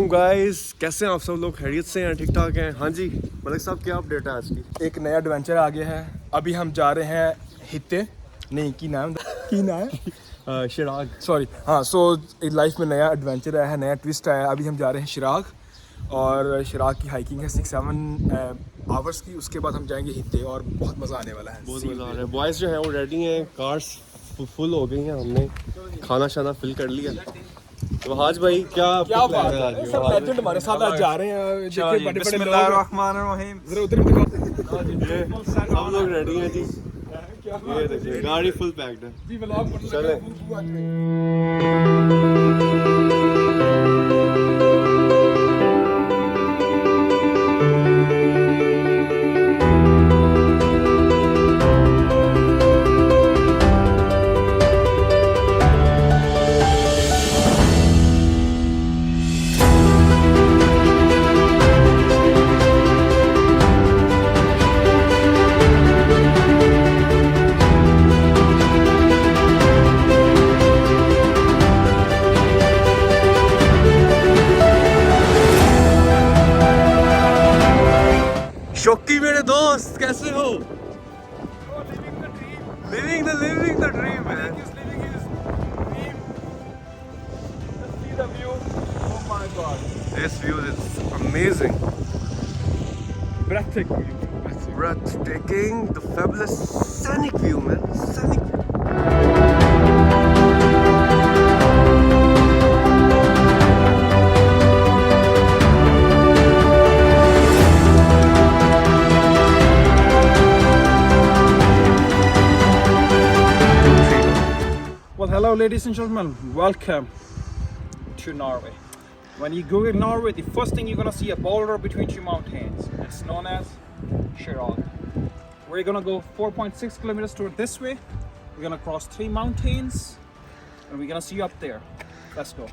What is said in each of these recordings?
वालेकुम गाइस, कैसे हैं आप सब लोग? खैरियत से हैं? ठीक ठाक हैं? हाँ जी मलिक साहब, क्या अपडेट है आज की? एक नया एडवेंचर आ गया है। अभी हम जा रहे हैं हिते नहीं की नाम शिराग, सॉरी हाँ। सो लाइफ में नया एडवेंचर आया है, नया ट्विस्ट आया है। अभी हम जा रहे हैं शिराग और शिराग की हाइकिंग है 6-7 आवर्स की। उसके बाद हम जाएंगे हिते और बहुत मज़ा आने वाला है। बहुत मज़ा आ रहा है। बॉयज़ जो है वो रेडी हैं, कार्स फुल हो गई हैं, हमने खाना शाना फिल कर लिया। तो वहाज भाई क्या बात है, सब लेजेंड हमारे साथ आज जा रहे हैं। देखिए बड़े बड़े लोग, जरा उधर भी दिखाओ। सब लोग रेडी हैं जी। ये देखिए गाड़ी फुल पैक्ड है जी। व्लॉग चले। शौकी मेरे दोस्त, कैसे हो? Living the dream man. See the view. Oh my God. This view is amazing. Breathtaking. Breathtaking, the fabulous scenic view man. Scenic view. Hello ladies and gentlemen, welcome to Norway. When you Google Norway, the first thing you're gonna see a boulder between two mountains. It's known as Kjerag. We're gonna go 4.6 kilometers toward this way. We're gonna cross 3 mountains and we're gonna see you up there. Let's go.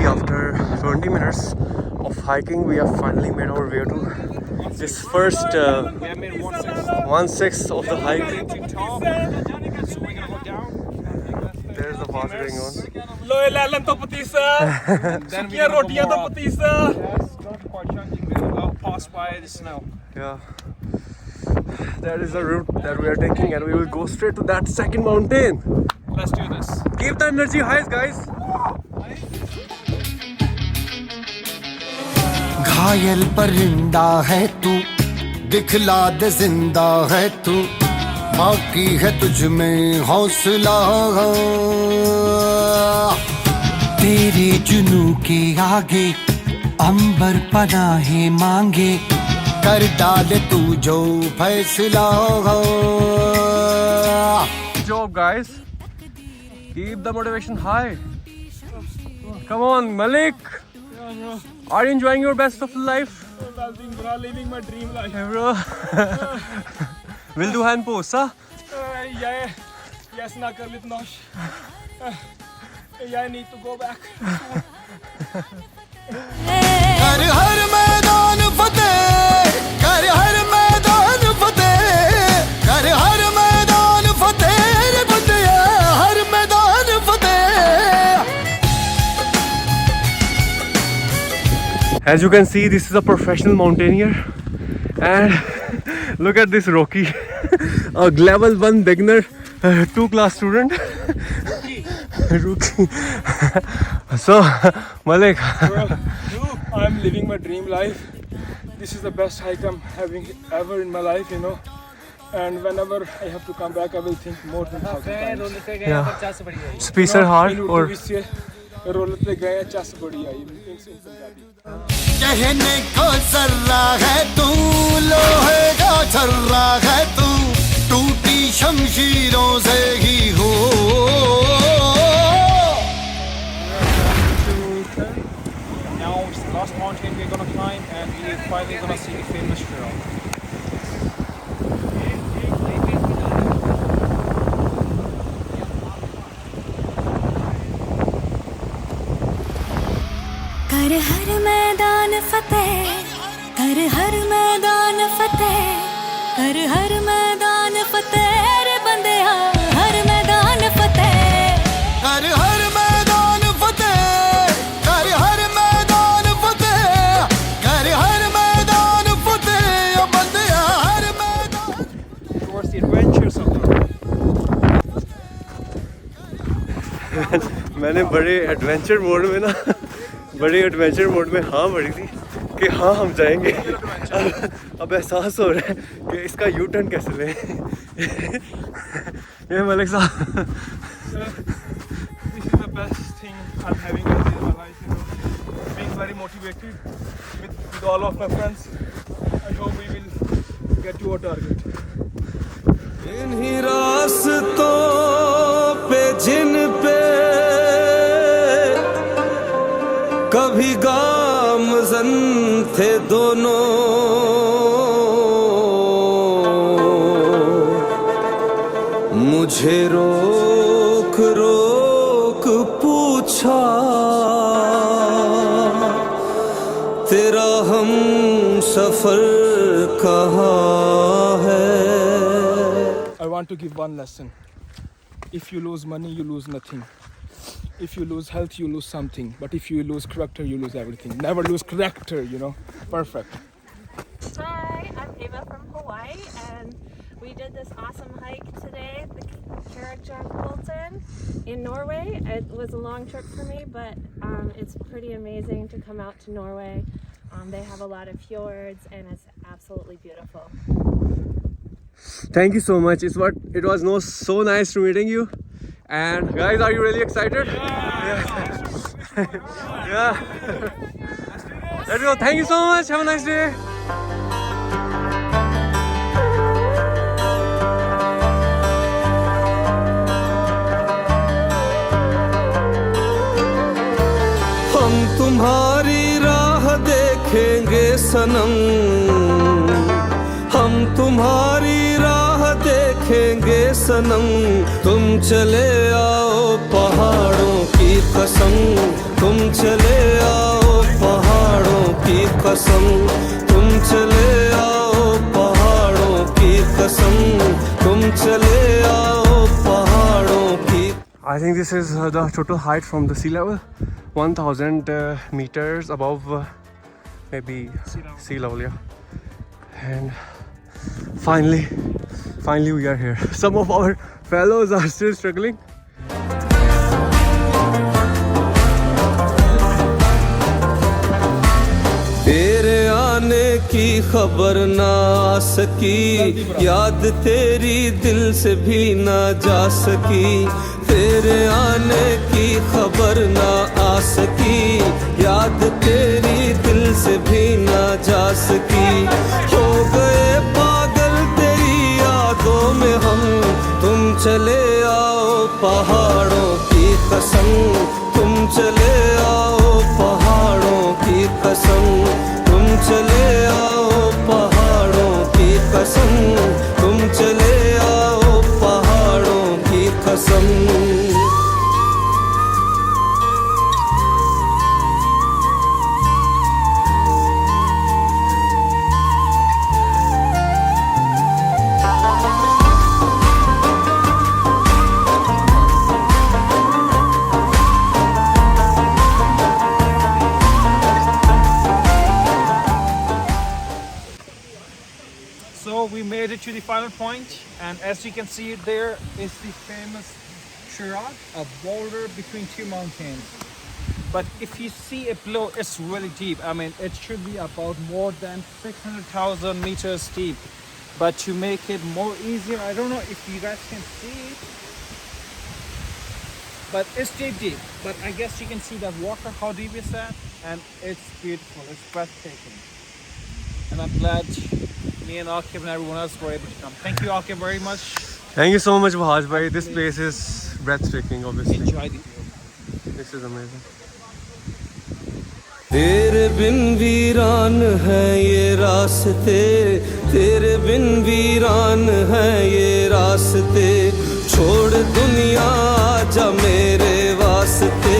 After 20 minutes of hiking, we have finally made our way to this first We have made 1/6 of the hike. So we're gonna go down. There's the path going on. Then we rotiyan to patisa. Yes, not quite chunking. We'll pass by the snow. Yeah, that is the route that we are taking, and we will go straight to that second mountain. Let's do this. Keep the energy high, guys. घायल परिंदा है तू, दिखला दे जिंदा है तू, बाकी है तुझ में हौसला। तेरे जुनू के आगे अंबर पनाहे मांगे, कर डाले तू जो फैसला। Good job, guys. Keep the motivation high. Come on, Malik. Are you enjoying your best of life? Living my dream life. Hey, bro. We'll do hand pose, huh? Yeah. Yes, Nakarlit Nosh. I need to go back. कर हर मैदान फतेह, कर हर मैदान फतेह, कर हर मैदान फतेह, रे बंदिया हर मैदान फतेह। As you can see, this is a professional mountaineer, and look at this Rocky, a level 1 beginner, 2 class student. Rookie. So, Malik. I'm living my dream life. This is the best hike I'm having ever in my life, you know. And whenever I have to come back, I will think more than 1,000 times. Yeah. Spacer hard or रोलत पे गए, चस बड़ी आई इन पंजाबी। कहने को जर्रा है तू, लोहे का छर्रा है तू, टूटी शमशीरों से ही हो It's the last mountain we're gonna climb, and we're finally gonna see the famous Shirog. कर हर मैदान फतेह, कर हर मैदान फतेह, कर हर मैदान फतेह रे बंदेया, हर मैदान फतेह, कर हर मैदान फतेह, कर हर मैदान फतेह, कर हर मैदान फतेह, बंदिया हर मैदान. Towards the adventures of the मैंने बड़े एडवेंचर मोड में ना बड़े एडवेंचर मोड में हाँ भरी थी कि हाँ हम जाएंगे. अब एहसास हो रहा है कि इसका यू टर्न कैसे लें. ये मलिक साहब. This is the best thing I'm having in my life, you know. Being very motivated with all of my friends. I hope we will get to our target. इन्हीं रास्तों पे जिन पे कभी गामज़न थे दोनों, मुझे रोक रोक पूछा तेरा हम सफर कहाँ है. I want to give one lesson. If you lose money, you lose nothing. If you lose health, you lose something. But if you lose character, you lose everything. Never lose character, you know. Perfect. Hi, I'm Ava from Hawaii, and we did this awesome hike today, the Kjeragbolten in Norway. It was a long trip for me, but it's pretty amazing to come out to Norway. They have a lot of fjords, and it's absolutely beautiful. Thank you so much. It was so nice to meeting you. And guys, are you really excited? Yeah. Yeah. Let's go. Thank you so much. Have a nice day. हम तुम्हारी राह देखेंगे सनम, हम तुम्हारी राह देखेंगे सनम, तुम चले आओ पहाड़ों की कसम, तुम चले आओ पहाड़ों की कसम, तुम चले आओ पहाड़ों की कसम, तुम चले आओ पहाड़ों की. I think this is the total height from the sea level, 1000 meters above maybe sea level, yeah. And finally we are here. Some of our fellows are still struggling. तेरे आने की खबर ना आ सकी, याद तेरी दिल से भी ना जा सकी, तेरे आने की खबर ना आ सकी, याद तेरी दिल से भी ना जा सकी. हो गए पागल तेरी यादों में हम, तुम चले आओ पहाड़ों की कसम, तुम चले आओ पहाड़ों की कसम, तुम चले आओ पहाड़ों की कसम, तुम चले आओ पहाड़ों की कसम. So we made it to the final point, and as you can see it there is the famous Shirog, a boulder between two mountains. But if you see it below, it's really deep. I mean, it should be about more than 600,000 meters deep. But to make it more easier, I don't know if you guys can see it, but it's deep. But I guess you can see that water, how deep is that? And it's beautiful, it's breathtaking. And I'm glad me and Akib and everyone else were able to come. Thank you, Akib, very much. Thank you so much, Wahaj bhai. This place is breathtaking, obviously. Enjoy the view. This is amazing. तेरे बिन वीरान है ये रास्ते तेरे बिन वीरान है ये रास्ते छोड़ दुनिया आजा मेरे वास्ते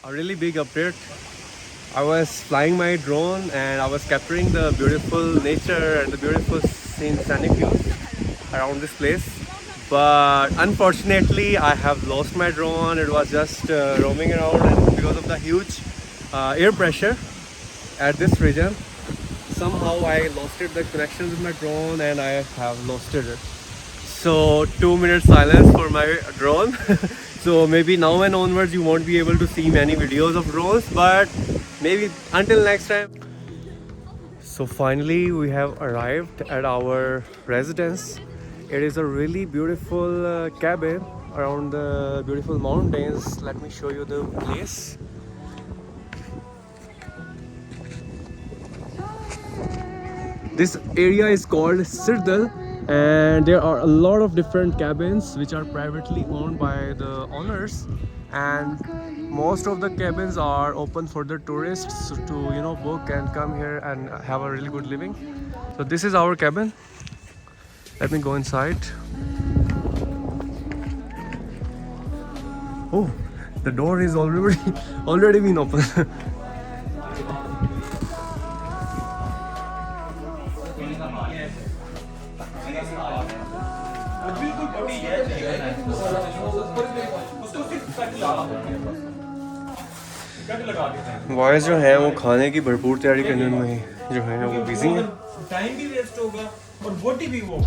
A really big update. I was flying my drone and I was capturing the beautiful nature and the beautiful scenic views around this place. But unfortunately, I have lost my drone. It was just roaming around, and because of the huge air pressure at this region, somehow I lost the connection with my drone and I have lost it. So 2 minutes silence for my drone. So maybe now and onwards you won't be able to see many videos of drones, but maybe until next time. So finally we have arrived at our residence. It is a really beautiful cabin around the beautiful mountains. Let me show you the place. This area is called Sirdal, and there are a lot of different cabins which are privately owned by the owners, and most of the cabins are open for the tourists to book and come here and have a really good living. So this is our cabin. Let me go inside. Oh, the door is already been open. Boys जो हैं वो खाने की भरपूर तैयारी करने में जो है वो बिजी हैं. टाइम भी वेस्ट होगा और बॉडी भी वो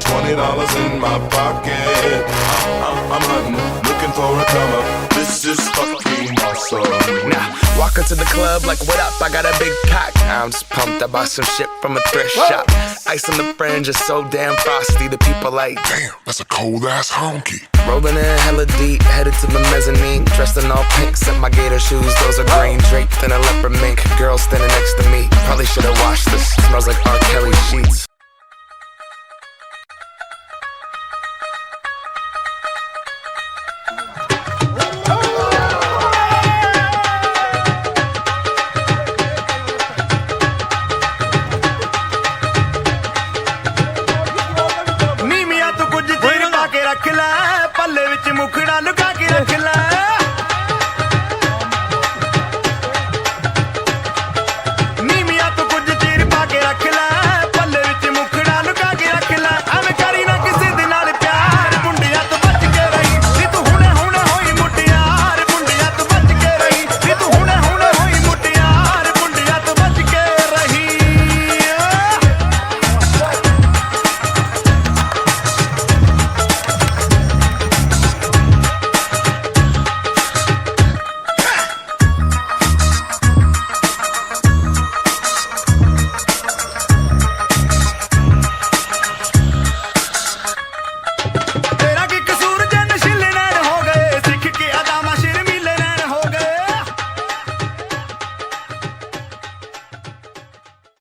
$20 in my pocket. I'm hunting, looking for a come up. This is fucking awesome. Now, walk into the club like, what up? I got a big cock. I'm just pumped. I bought some shit from a thrift shop. Ice on the fringe is so damn frosty. The people like, Damn, that's a cold ass honky. rolling in hella deep, headed to the mezzanine. Dressed in all pink, set my gator shoes. Those are green, draped in a leopard mink. Girl standing next to me. Probably should've washed this. Smells like R. Kelly sheets.